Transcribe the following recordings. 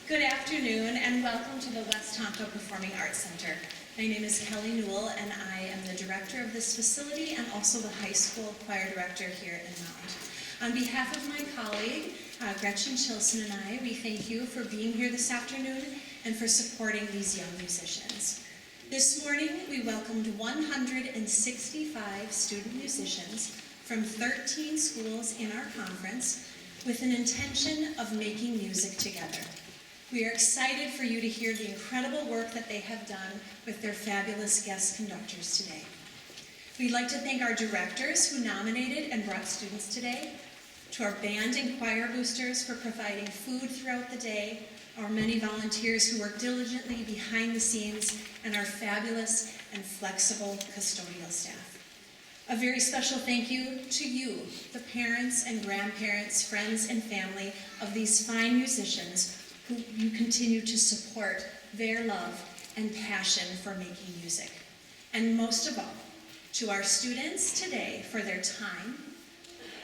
Good afternoon and welcome to the West Tonka Performing Arts Center. My name is Kelly Newell and I am the director of this facility and also the high school choir director here in Mount. On behalf of my colleague, Gretchen Chilson and I, we thank you for being here this afternoon and for supporting these young musicians. This morning, we welcomed 165 student musicians from 13 schools in our conference with an intention of making music together. We are excited for you to hear the incredible work that they have done with their fabulous guest conductors today. We'd like to thank our directors who nominated and brought students today, to our band and choir boosters for providing food throughout the day, our many volunteers who work diligently behind the scenes, and our fabulous and flexible custodial staff. A very special thank you to you, the parents and grandparents, friends and family of these fine musicians who you continue to support their love and passion for making music. And most of all, to our students today for their time,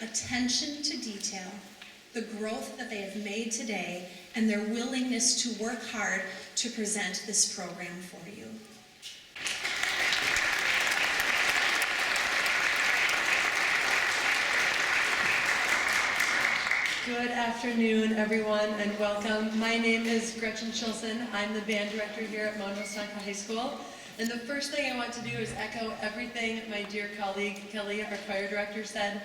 attention to detail, the growth that they have made today, and their willingness to work hard to present this program for you. Good afternoon, everyone, and welcome. My name is Gretchen Chilson. I'm the band director here at West Tonka High School. And the first thing I want to do is echo everything my dear colleague Kelly, our choir director, said.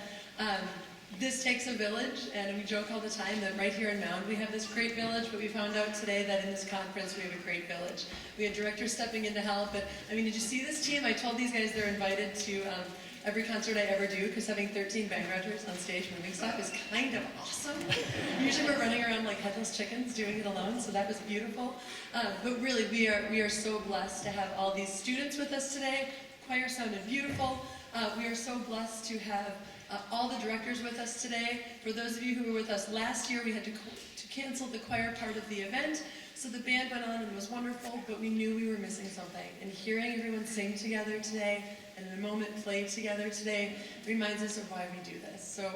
This takes a village, and we joke all the time that right here in Mound we have this great village, but we found out today that in this conference we have a great village. We had directors stepping in to help, but I mean, did you see this team? I told these guys they're invited to every concert I ever do, because having 13 band directors on stage moving stuff is kind of awesome. Usually we're running around like headless chickens doing it alone, so that was beautiful. But really, we are so blessed to have all these students with us today. Choir sounded beautiful. We are so blessed to have all the directors with us today. For those of you who were with us last year, we had to cancel the choir part of the event. So the band went on and was wonderful, but we knew we were missing something. And hearing everyone sing together today, and in a moment play together today, reminds us of why we do this. So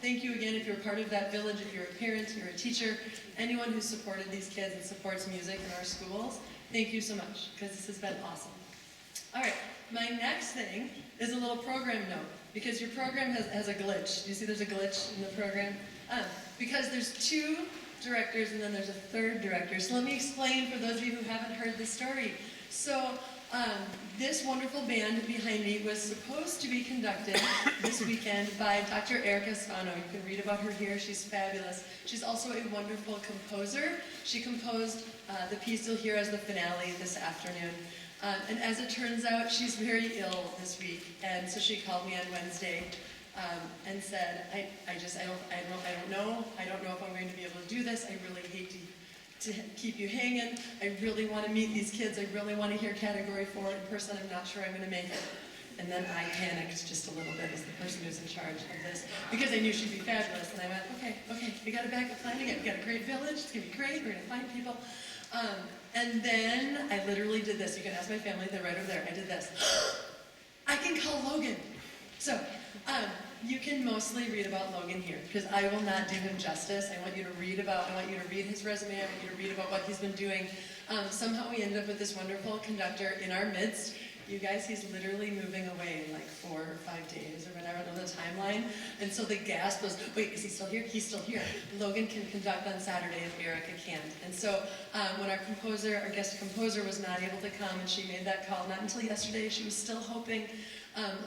thank you again if you're part of that village, if you're a parent, you're a teacher, anyone who supported these kids and supports music in our schools. Thank you so much, because this has been awesome. All right, my next thing is a little program note, because your program has a glitch. Do you see there's a glitch in the program? Because there's two directors and then there's a third director. So let me explain for those of you who haven't heard the story. So this wonderful band behind me was supposed to be conducted this weekend by Dr. Erika Svanoe. You can read about her here. She's fabulous. She's also a wonderful composer. She composed the piece you'll hear as the finale this afternoon. And as it turns out, she's very ill this week, and so she called me on Wednesday and said, I don't know if I'm going to be able to do this. I really hate to keep you hanging. I really want to meet these kids. I really want to hear Category 4 in person. I'm not sure I'm going to make it. And then I panicked just a little bit as the person who's in charge of this, because I knew she'd be fabulous. And I went, okay, we got to back up planning it. We got a great village. It's going to be great. We're going to find people. And then I literally did this. You can ask my family, they're right over there. I did this. I can call Logan. So you can mostly read about Logan here, because I will not do him justice. I want you to read his resume. I want you to read about what he's been doing. Somehow we ended up with this wonderful conductor in our midst. You guys, he's literally moving away in like 4 or 5 days or whatever on the timeline. And so the gasp was, wait, is he still here? He's still here. Logan can conduct on Saturday if Erika can't. And so when our guest composer was not able to come, and she made that call not until yesterday, she was still hoping.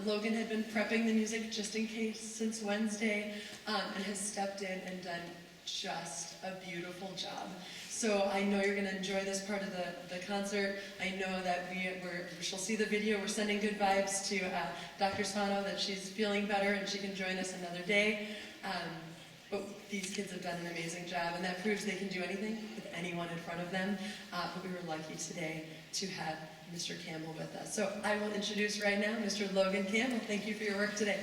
Logan had been prepping the music just in case since Wednesday, and has stepped in and done just a beautiful job. So I know you're going to enjoy this part of the concert. I know that she'll see the video. We're sending good vibes to Dr. Svanoe that she's feeling better and she can join us another day. But these kids have done an amazing job, and that proves they can do anything with anyone in front of them. But we were lucky today to have Mr. Campbell with us. So I will introduce right now Mr. Logan Campbell. Thank you for your work today.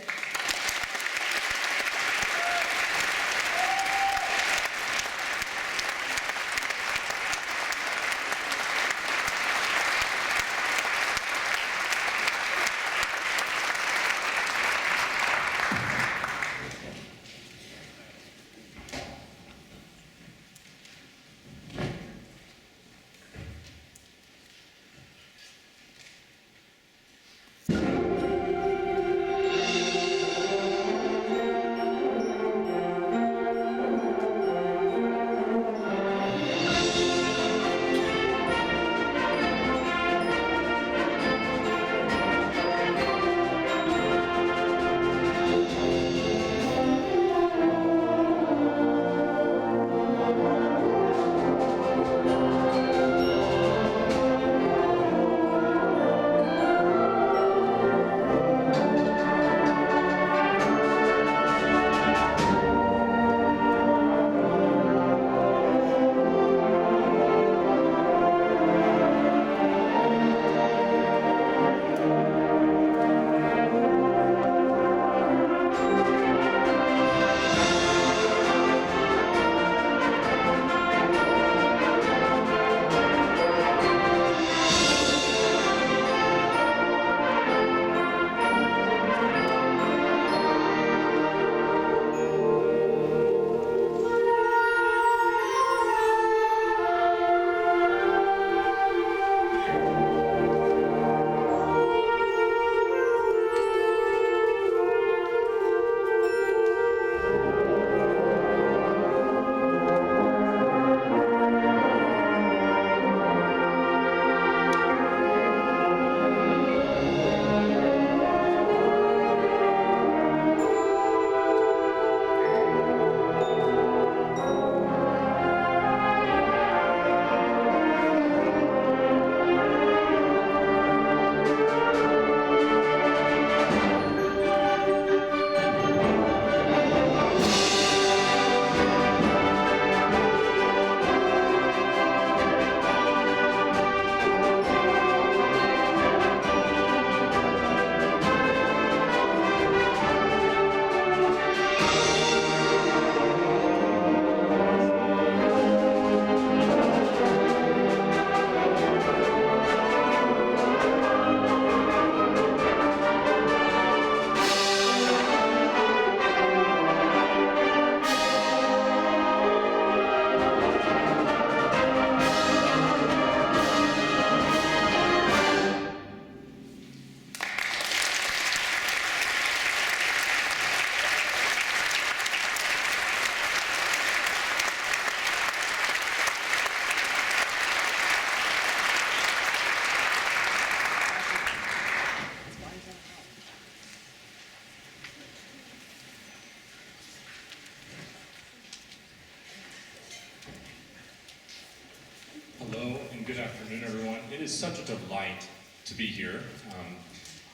Hello and good afternoon, everyone. It is such a delight to be here.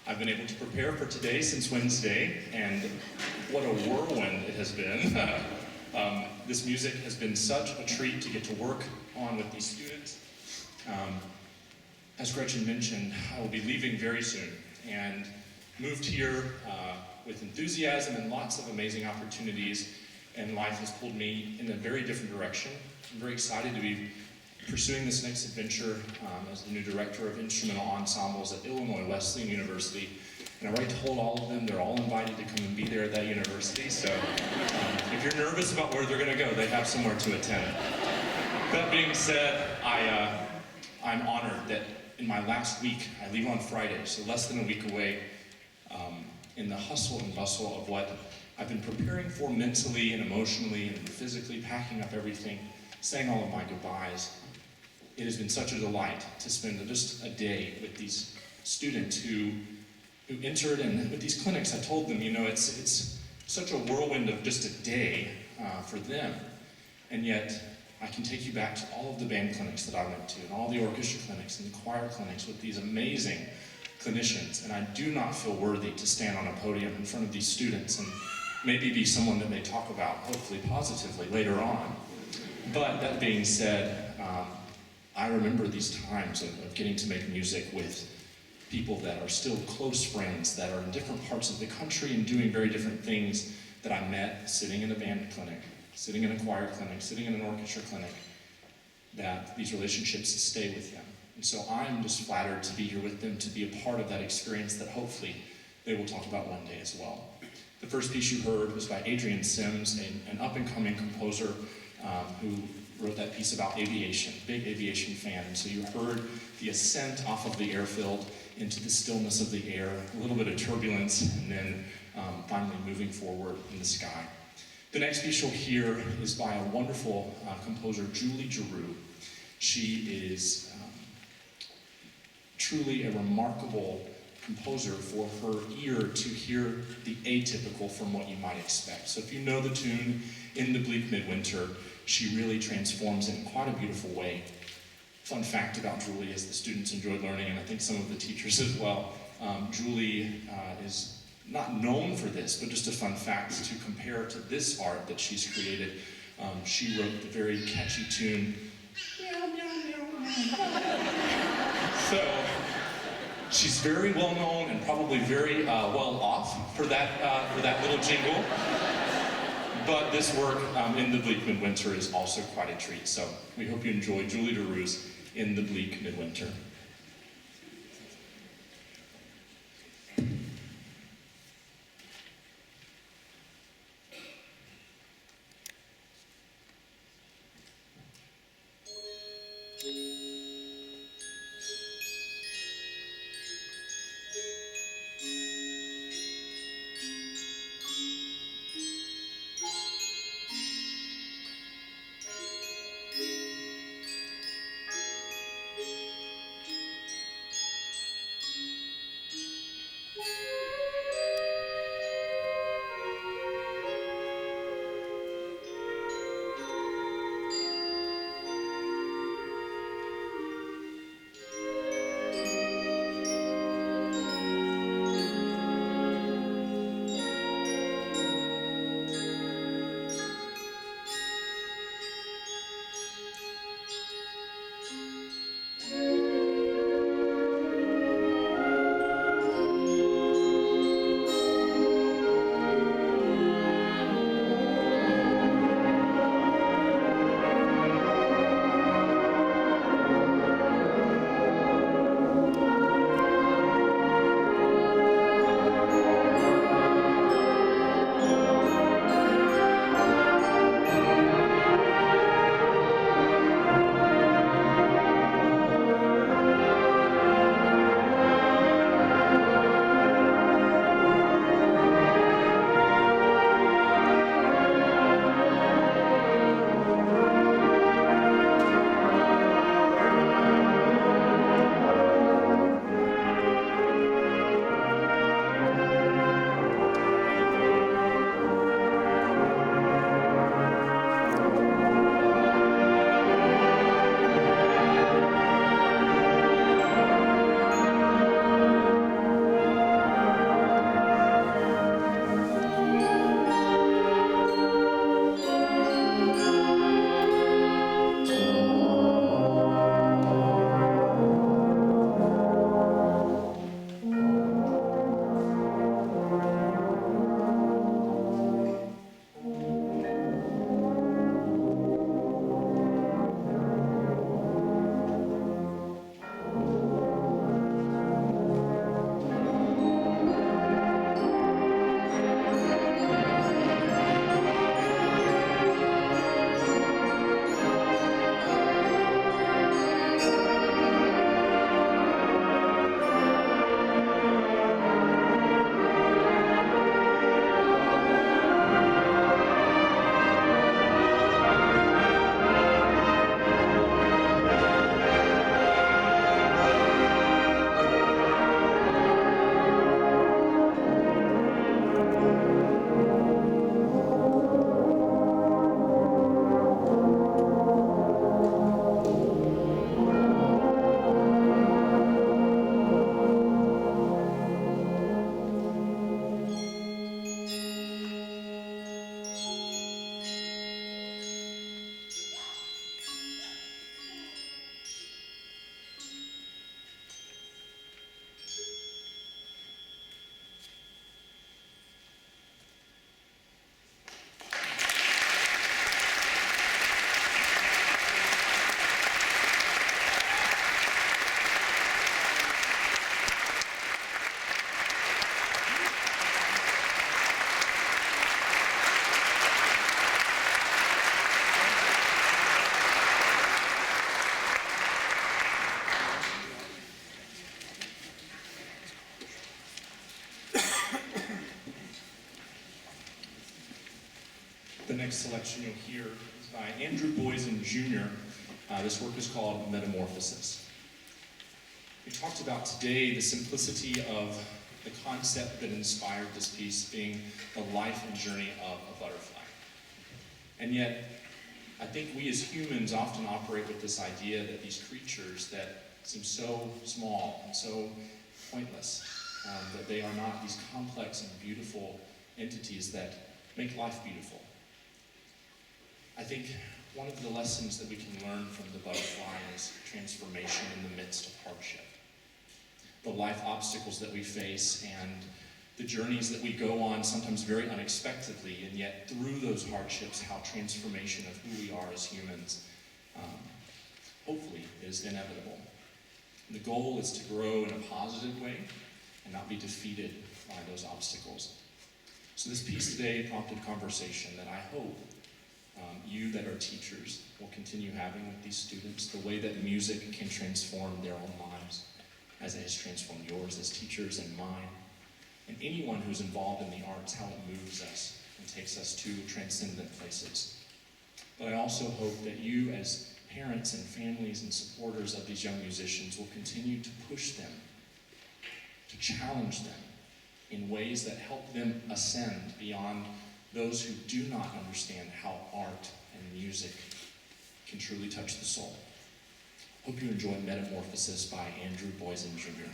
I've been able to prepare for today since Wednesday, and what a whirlwind it has been. This music has been such a treat to get to work on with these students. As Gretchen mentioned, I will be leaving very soon, and moved here with enthusiasm and lots of amazing opportunities, and life has pulled me in a very different direction. I'm very excited to be pursuing this next adventure as the new director of instrumental ensembles at Illinois Wesleyan University. And I write to hold all of them. They're all invited to come and be there at that university. So if you're nervous about where they're going to go, they have somewhere to attend. That being said, I'm honored that in my last week, I leave on Friday, so less than a week away, in the hustle and bustle of what I've been preparing for mentally and emotionally and physically, packing up everything, saying all of my goodbyes. It has been such a delight to spend just a day with these students who entered, and with these clinics, I told them, you know, it's such a whirlwind of just a day for them, and yet I can take you back to all of the band clinics that I went to, and all the orchestra clinics and the choir clinics with these amazing clinicians, and I do not feel worthy to stand on a podium in front of these students and maybe be someone that they talk about, hopefully positively, later on. But that being said, I remember these times of getting to make music with people that are still close friends, that are in different parts of the country and doing very different things, that I met sitting in a band clinic, sitting in a choir clinic, sitting in an orchestra clinic, that these relationships stay with them. And so I'm just flattered to be here with them, to be a part of that experience that hopefully they will talk about one day as well. The first piece you heard was by Adrien, an up-and-coming composer who wrote that piece about aviation, big aviation fan. And so you heard the ascent off of the airfield into the stillness of the air, a little bit of turbulence, and then finally moving forward in the sky. The next piece you'll hear is by a wonderful composer, Giroux. She is truly a remarkable composer for her ear to hear the atypical from what you might expect. So if you know the tune In the Bleak Midwinter, she really transforms it in quite a beautiful way. Fun fact about Julie is the students enjoyed learning, and I think some of the teachers as well. Julie is not known for this, but just a fun fact to compare to this art that she's created. She wrote the very catchy tune, meow, meow, meow. So, she's very well known and probably very well off for that little jingle. But this work, In the Bleak Midwinter, is also quite a treat. So we hope you enjoy Julie Giroux's In the Bleak Midwinter. next selection you'll hear is by Andrew Bosyen Jr. This work is called Metamorphosis. We talked about today the simplicity of the concept that inspired this piece being the life and journey of a butterfly. And yet, I think we as humans often operate with this idea that these creatures that seem so small and so pointless, that they are not these complex and beautiful entities that make life beautiful. I think one of the lessons that we can learn from the butterfly is transformation in the midst of hardship. The life obstacles that we face and the journeys that we go on, sometimes very unexpectedly, and yet through those hardships, how transformation of who we are as humans, hopefully, is inevitable. The goal is to grow in a positive way and not be defeated by those obstacles. So this piece today prompted conversation that I hope you that are teachers will continue having with these students, the way that music can transform their own lives, as it has transformed yours as teachers and mine, and anyone who's involved in the arts, how it moves us and takes us to transcendent places. But I also hope that you as parents and families and supporters of these young musicians will continue to push them, to challenge them in ways that help them ascend beyond those who do not understand how art and music can truly touch the soul. Hope you enjoy Metamorphosis by Andrew Bosyen Jr.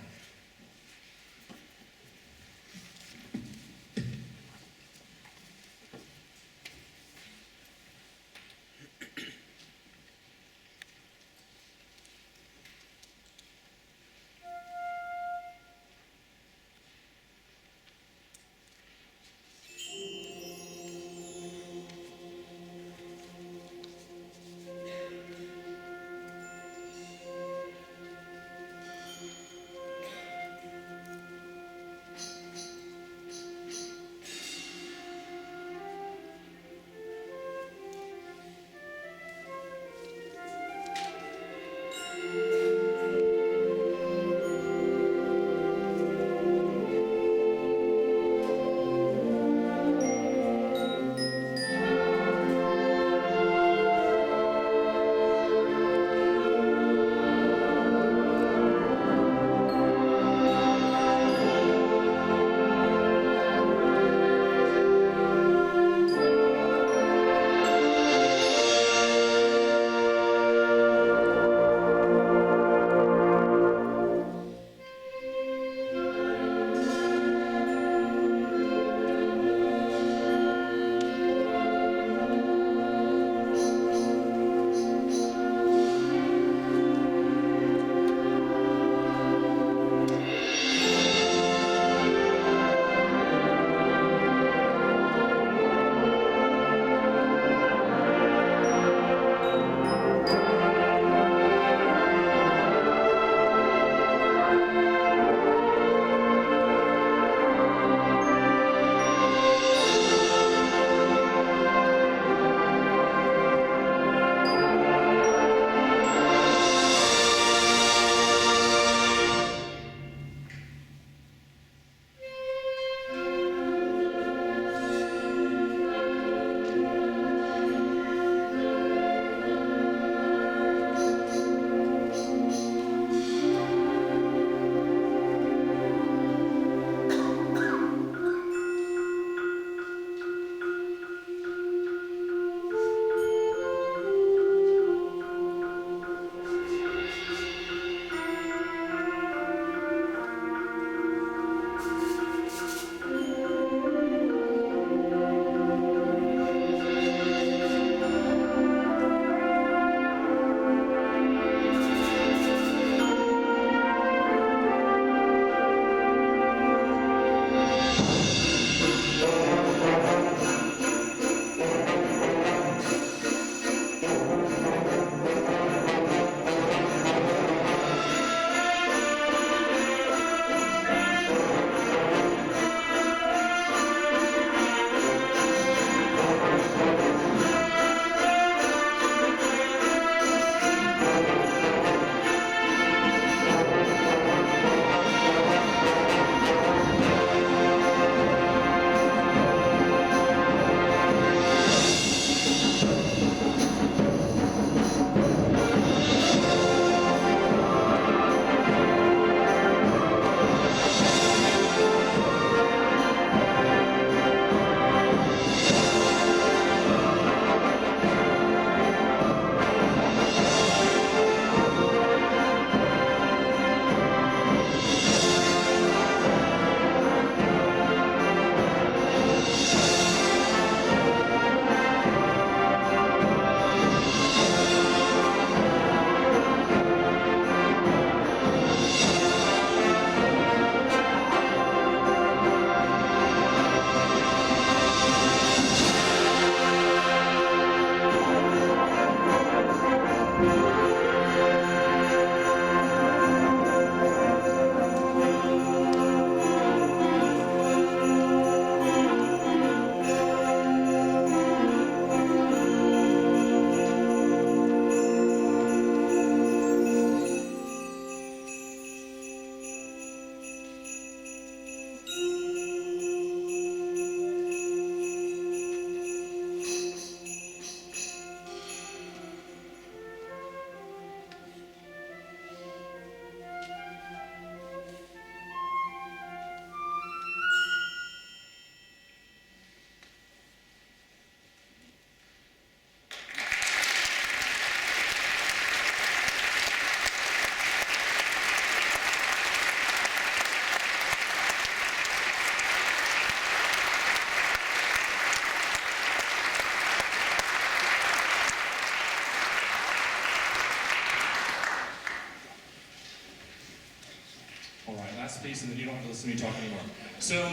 last piece, and then you don't have to listen to me talk anymore. So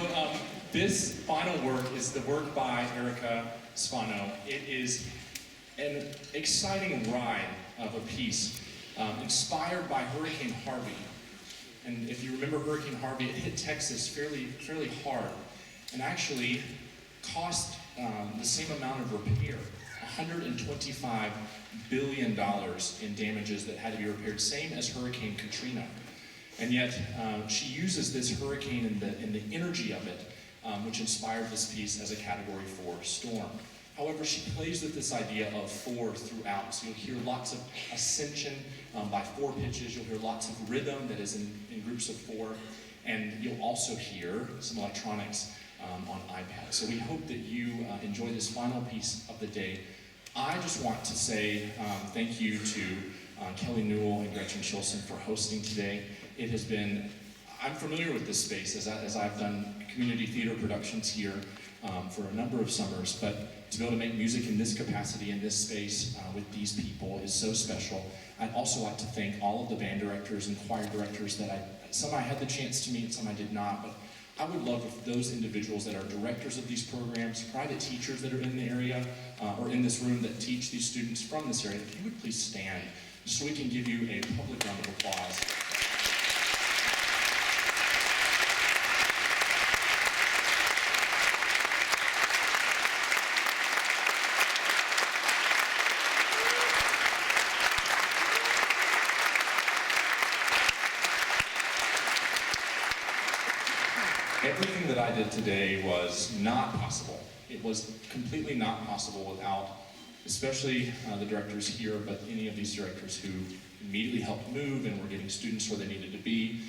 this final work is the work by Erika, Svanoe. It is an exciting ride of a piece inspired by Hurricane Harvey. And if you remember Hurricane Harvey, it hit Texas fairly hard and actually cost the same amount of repair, $125 billion in damages that had to be repaired, same as Hurricane Katrina. And yet, she uses this hurricane and the energy of it, which inspired this piece as a Category 4 storm. However, she plays with this idea of 4 throughout. So you'll hear lots of ascension by 4 pitches. You'll hear lots of rhythm that is in groups of 4. And you'll also hear some electronics on iPad. So we hope that you enjoy this final piece of the day. I just want to say thank you to Kelly Newell and Gretchen Schulson for hosting today. It has been, I'm familiar with this space as I've done community theater productions here for a number of summers, but to be able to make music in this capacity, in this space, with these people is so special. I'd also like to thank all of the band directors and choir directors that some I had the chance to meet, some I did not, but I would love if those individuals that are directors of these programs, private teachers that are in the area, or in this room that teach these students from this area, if you would please stand, just so we can give you a public round of applause. Everything that I did today was not possible. It was completely not possible without, especially the directors here, but any of these directors who immediately helped move and were getting students where they needed to be.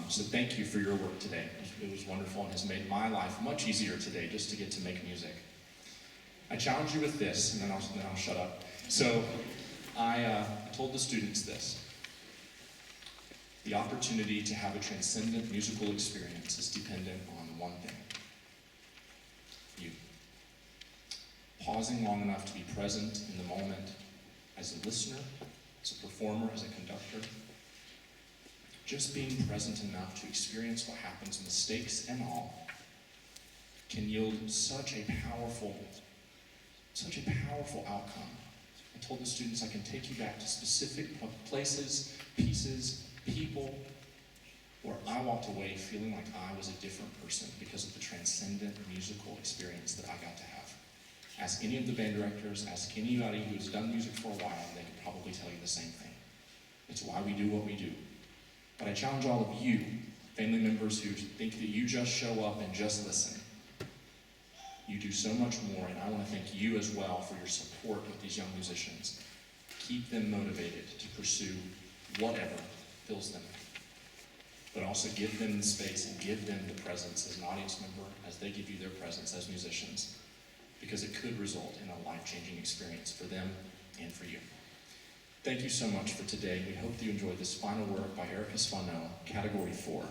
So thank you for your work today. It was wonderful and has made my life much easier today just to get to make music. I challenge you with this, and then I'll shut up. So I told the students this. The opportunity to have a transcendent musical experience is dependent on one thing: you. Pausing long enough to be present in the moment as a listener, as a performer, as a conductor. Just being present enough to experience what happens, mistakes and all, can yield such a powerful outcome. I told the students I can take you back to specific places, pieces, people, where I walked away feeling like I was a different person because of the transcendent musical experience that I got to have. Ask any of the band directors, ask anybody who's done music for a while, and they could probably tell you the same thing. It's why we do what we do. But I challenge all of you, family members who think that you just show up and just listen. You do so much more, and I want to thank you as well for your support of these young musicians. Keep them motivated to pursue whatever fills them, but also give them the space and give them the presence as an audience member as they give you their presence as musicians, because it could result in a life-changing experience for them and for you. Thank you so much for today. We hope that you enjoyed this final work by Erika Svanoe, Category 4.